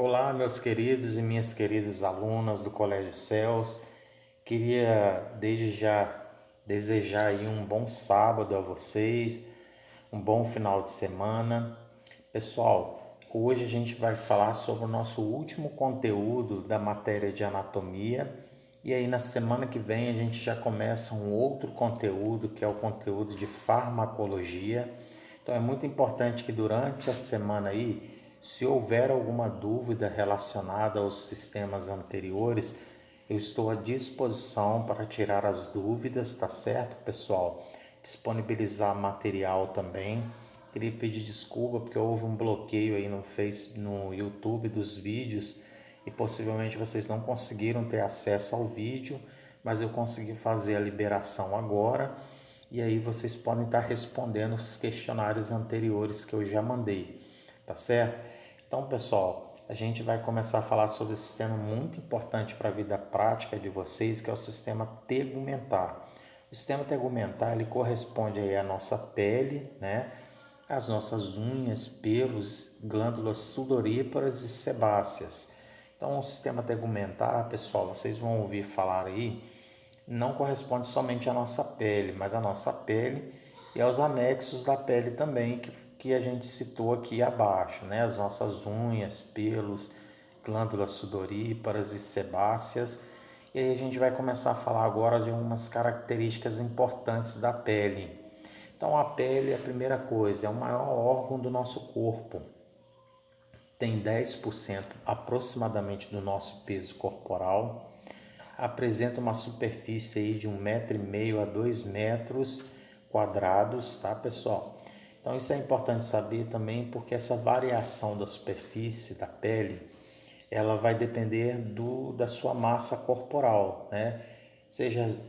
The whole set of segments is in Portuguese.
Olá, meus queridos e minhas queridas alunas do Colégio Céus. Queria desde já desejar aí um bom sábado a vocês, um bom final de semana. Pessoal, hoje a gente vai falar sobre o nosso último conteúdo da matéria de anatomia. E aí na semana que vem a gente já começa um outro conteúdo, que é o conteúdo de farmacologia. Então é muito importante que durante a semana aí, se houver alguma dúvida relacionada aos sistemas anteriores, eu estou à disposição para tirar as dúvidas, tá certo, pessoal? Disponibilizar material também. Queria pedir desculpa porque houve um bloqueio aí no YouTube dos vídeos e possivelmente vocês não conseguiram ter acesso ao vídeo, mas eu consegui fazer a liberação agora e aí vocês podem estar respondendo os questionários anteriores que eu já mandei, tá certo? Então, pessoal, a gente vai começar a falar sobre um sistema muito importante para a vida prática de vocês, que é o sistema tegumentar. O sistema tegumentar ele corresponde aí à nossa pele, né? As nossas unhas, pelos, glândulas sudoríparas e sebáceas. Então, o sistema tegumentar, pessoal, vocês vão ouvir falar aí, não corresponde somente à nossa pele, mas à nossa pele e aos anexos da pele também, que a gente citou aqui abaixo, né? As nossas unhas, pelos, glândulas sudoríparas e sebáceas. E aí a gente vai começar a falar agora de algumas características importantes da pele. Então a pele, a primeira coisa, é o maior órgão do nosso corpo. Tem 10% aproximadamente do nosso peso corporal, apresenta uma superfície aí de 1,5 m a 2 m², tá, pessoal? Então isso é importante saber também porque essa variação da superfície da pele, ela vai depender da sua massa corporal, né? Seja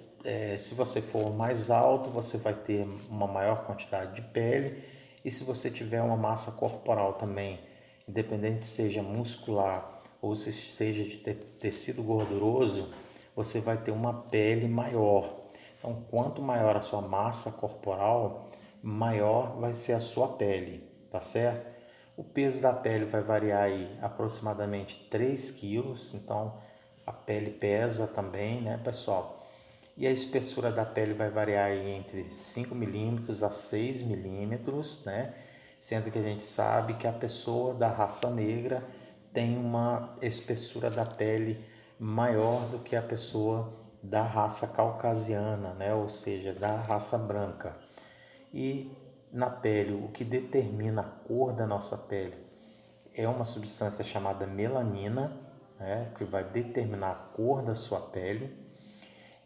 se você for mais alto, você vai ter uma maior quantidade de pele, e se você tiver uma massa corporal também, independente seja muscular ou se seja de tecido gorduroso, você vai ter uma pele maior. Então, quanto maior a sua massa corporal, maior vai ser a sua pele, tá certo? O peso da pele vai variar aí aproximadamente 3 quilos, então a pele pesa também, né, pessoal? E a espessura da pele vai variar aí entre 5 mm a 6 mm, né? Sendo que a gente sabe que a pessoa da raça negra tem uma espessura da pele maior do que a pessoa da raça caucasiana, né? Ou seja, da raça branca. E na pele, o que determina a cor da nossa pele é uma substância chamada melanina, né? Que vai determinar a cor da sua pele.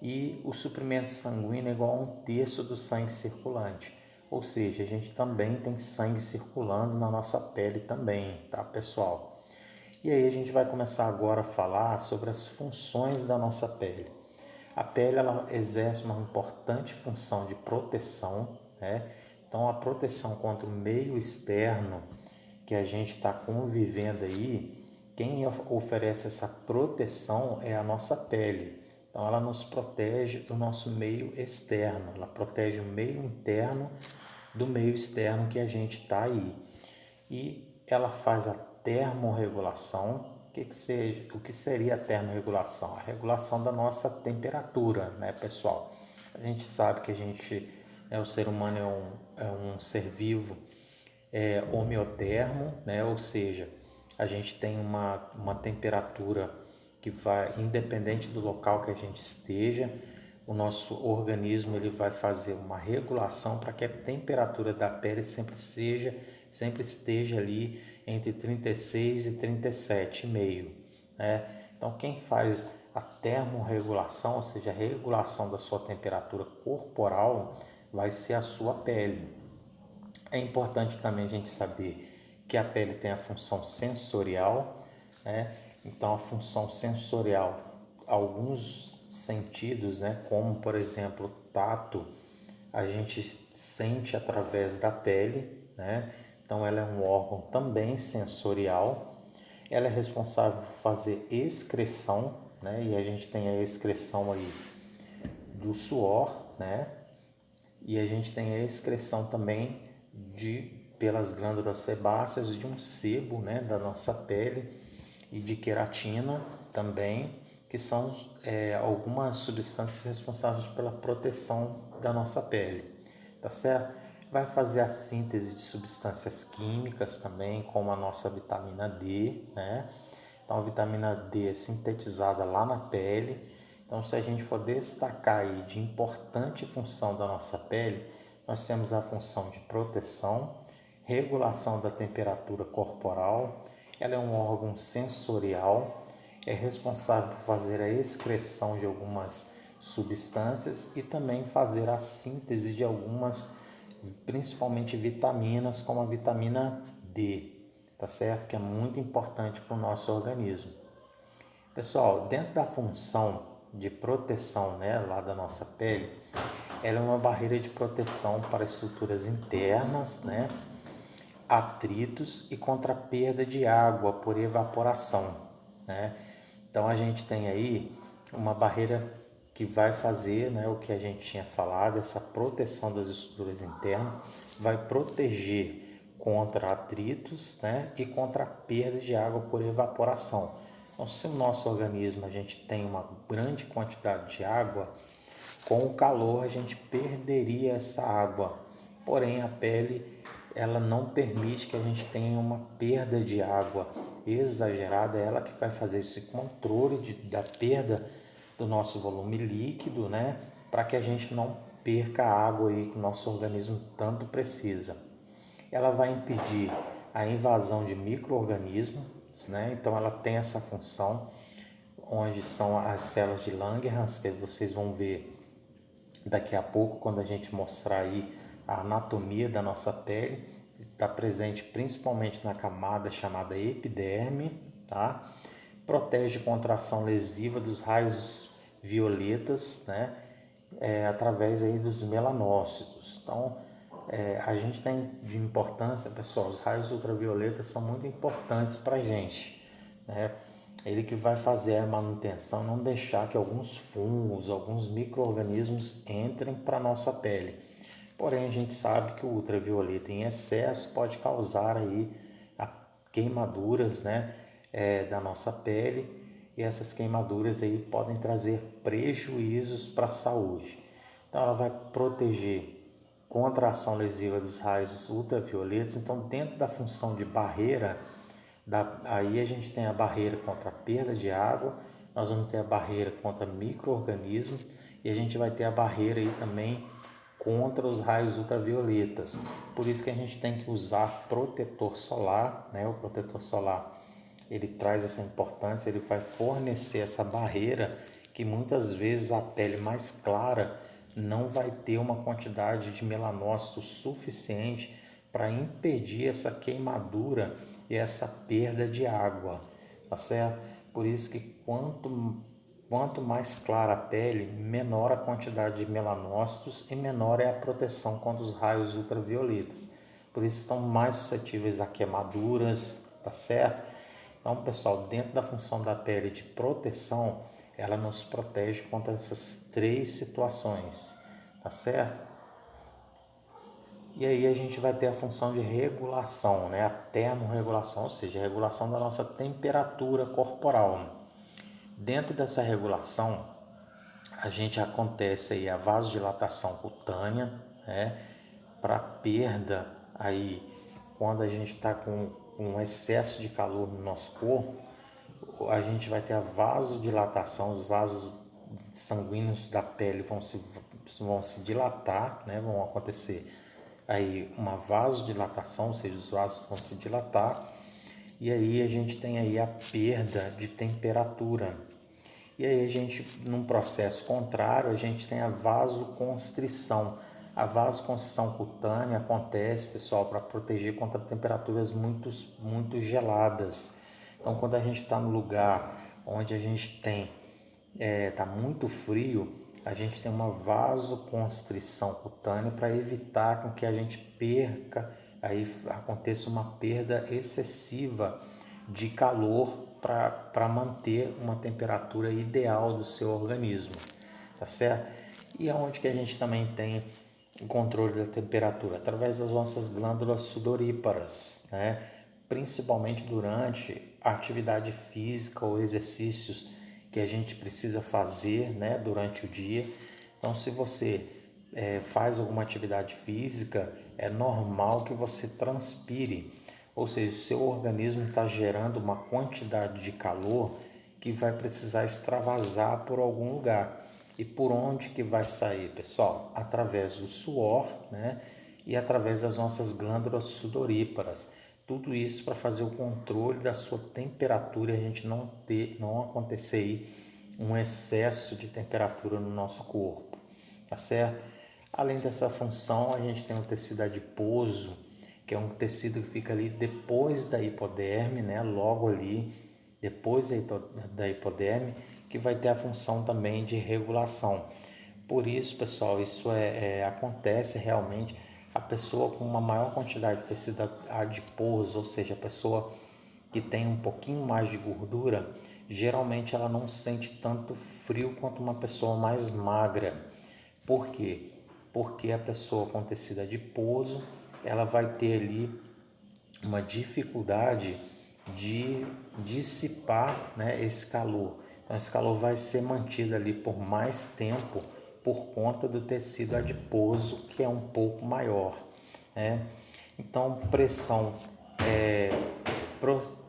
E o suprimento sanguíneo é igual a 1/3 do sangue circulante. Ou seja, a gente também tem sangue circulando na nossa pele também, tá, pessoal? E aí a gente vai começar agora a falar sobre as funções da nossa pele. A pele ela exerce uma importante função de proteção, né? Então a proteção contra o meio externo que a gente está convivendo aí, quem oferece essa proteção é a nossa pele. Então ela nos protege do nosso meio externo, ela protege o meio interno do meio externo que a gente está aí. E ela faz a termorregulação. O que seria a termorregulação? A regulação da nossa temperatura, né, pessoal? A gente sabe que o ser humano é um ser vivo homeotermo, né? Ou seja, a gente tem uma temperatura que vai, independente do local que a gente esteja, o nosso organismo ele vai fazer uma regulação para que a temperatura da pele sempre esteja ali entre 36 e 37,5, né? Então, quem faz a termorregulação, ou seja, a regulação da sua temperatura corporal, vai ser a sua pele. É importante também a gente saber que a pele tem a função sensorial, né? Então, a função sensorial, alguns sentidos, né? Como, por exemplo, o tato, a gente sente através da pele, né? Então, ela é um órgão também sensorial. Ela é responsável por fazer excreção, né? E a gente tem a excreção aí do suor, né? E a gente tem a excreção também pelas glândulas sebáceas de um sebo, né, da nossa pele. e de queratina também, que são algumas substâncias responsáveis pela proteção da nossa pele, tá certo? Vai fazer a síntese de substâncias químicas também, como a nossa vitamina D, né? Então a vitamina D é sintetizada lá na pele. Então, se a gente for destacar aí de importante função da nossa pele, nós temos a função de proteção, regulação da temperatura corporal. Ela é um órgão sensorial, é responsável por fazer a excreção de algumas substâncias e também fazer a síntese de algumas, principalmente vitaminas, como a vitamina D, tá certo? Que é muito importante para o nosso organismo. Pessoal, dentro da função de proteção, né, lá da nossa pele, ela é uma barreira de proteção para estruturas internas, né, atritos e contra a perda de água por evaporação, né? Então a gente tem aí uma barreira que vai fazer, né, o que a gente tinha falado, essa proteção das estruturas internas, vai proteger contra atritos, né, e contra a perda de água por evaporação. Então, se o nosso organismo a gente tem uma grande quantidade de água, com o calor a gente perderia essa água. Porém, a pele ela não permite que a gente tenha uma perda de água exagerada, é ela que vai fazer esse controle da perda do nosso volume líquido, né, para que a gente não perca a água aí que o nosso organismo tanto precisa. Ela vai impedir a invasão de micro-organismos, né? Então ela tem essa função, onde são as células de Langerhans, que vocês vão ver daqui a pouco quando a gente mostrar aí a anatomia da nossa pele. Está presente principalmente na camada chamada epiderme, tá? Protege contra a ação lesiva dos raios violetas, né? Através aí dos melanócitos. Então, a gente tem de importância, pessoal, os raios ultravioletas são muito importantes para a gente, né? Ele que vai fazer a manutenção, não deixar que alguns fungos, alguns micro-organismos entrem para a nossa pele. Porém, a gente sabe que o ultravioleta em excesso pode causar aí queimaduras, né, da nossa pele, e essas queimaduras aí podem trazer prejuízos para a saúde. Então, ela vai proteger contra a ação lesiva dos raios ultravioletas. Então, dentro da função de barreira, aí a gente tem a barreira contra a perda de água, nós vamos ter a barreira contra micro-organismos e a gente vai ter a barreira aí também contra os raios ultravioletas. Por isso que a gente tem que usar protetor solar, né? O protetor solar, ele traz essa importância, ele vai fornecer essa barreira que muitas vezes a pele mais clara não vai ter uma quantidade de melanócito suficiente para impedir essa queimadura e essa perda de água, tá certo? Por isso que quanto mais clara a pele, menor a quantidade de melanócitos e menor é a proteção contra os raios ultravioletas. Por isso estão mais suscetíveis a queimaduras, tá certo? Então, pessoal, dentro da função da pele de proteção, ela nos protege contra essas três situações, tá certo? E aí a gente vai ter a função de regulação, né? A termorregulação, ou seja, a regulação da nossa temperatura corporal. Dentro dessa regulação, a gente acontece aí a vasodilatação cutânea, né? Para perda aí, quando a gente está com um excesso de calor no nosso corpo, a gente vai ter a vasodilatação, os vasos sanguíneos da pele vão se dilatar, né? Vão acontecer aí uma vasodilatação, ou seja, os vasos vão se dilatar, e aí a gente tem aí a perda de temperatura. E aí a gente, num processo contrário, a gente tem a vasoconstrição. A vasoconstrição cutânea acontece, pessoal, para proteger contra temperaturas muito geladas. Então, quando a gente está no lugar onde a gente está muito frio, a gente tem uma vasoconstrição cutânea para evitar com que a gente perca, aí aconteça uma perda excessiva de calor para manter uma temperatura ideal do seu organismo, tá certo? E aonde que a gente também tem o controle da temperatura? Através das nossas glândulas sudoríparas, né? Principalmente durante a atividade física ou exercícios que a gente precisa fazer, né, durante o dia. Então, se você faz alguma atividade física, é normal que você transpire, ou seja, o seu organismo está gerando uma quantidade de calor que vai precisar extravasar por algum lugar. E por onde que vai sair, pessoal? Através do suor, né? E através das nossas glândulas sudoríparas. Tudo isso para fazer o controle da sua temperatura e a gente não acontecer aí um excesso de temperatura no nosso corpo, tá certo? Além dessa função, a gente tem o tecido adiposo, que é um tecido que fica ali depois da hipoderme, né? Logo ali, depois da hipoderme, que vai ter a função também de regulação. Por isso, pessoal, isso acontece realmente a pessoa com uma maior quantidade de tecido adiposo, ou seja, a pessoa que tem um pouquinho mais de gordura, geralmente ela não sente tanto frio quanto uma pessoa mais magra. Por quê? Porque a pessoa com tecido adiposo, ela vai ter ali uma dificuldade de dissipar, né, esse calor. Então, esse calor vai ser mantido ali por mais tempo por conta do tecido adiposo, que é um pouco maior, né? Então, pressão,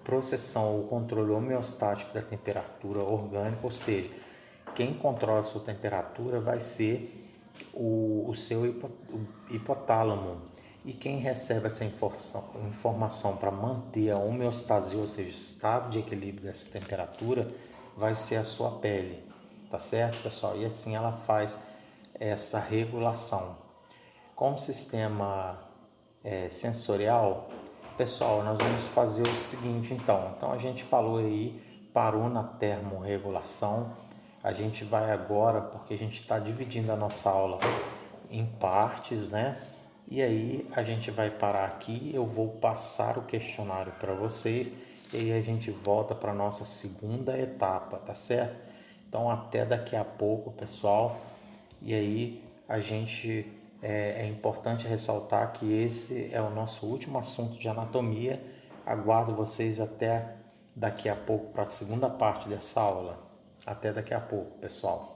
processão ou controle homeostático da temperatura orgânica, ou seja, quem controla a sua temperatura vai ser o seu hipotálamo. E quem recebe essa informação para manter a homeostasia, ou seja, o estado de equilíbrio dessa temperatura, vai ser a sua pele, tá certo, pessoal? E assim ela faz essa regulação. Com o sistema sensorial, pessoal, nós vamos fazer o seguinte então a gente falou aí, parou na termorregulação, a gente vai agora, porque a gente está dividindo a nossa aula em partes, né? E aí a gente vai parar aqui, eu vou passar o questionário para vocês e aí a gente volta para a nossa segunda etapa, tá certo? Então até daqui a pouco, pessoal. E aí a gente é importante ressaltar que esse é o nosso último assunto de anatomia. Aguardo vocês até daqui a pouco para a segunda parte dessa aula. Até daqui a pouco, pessoal.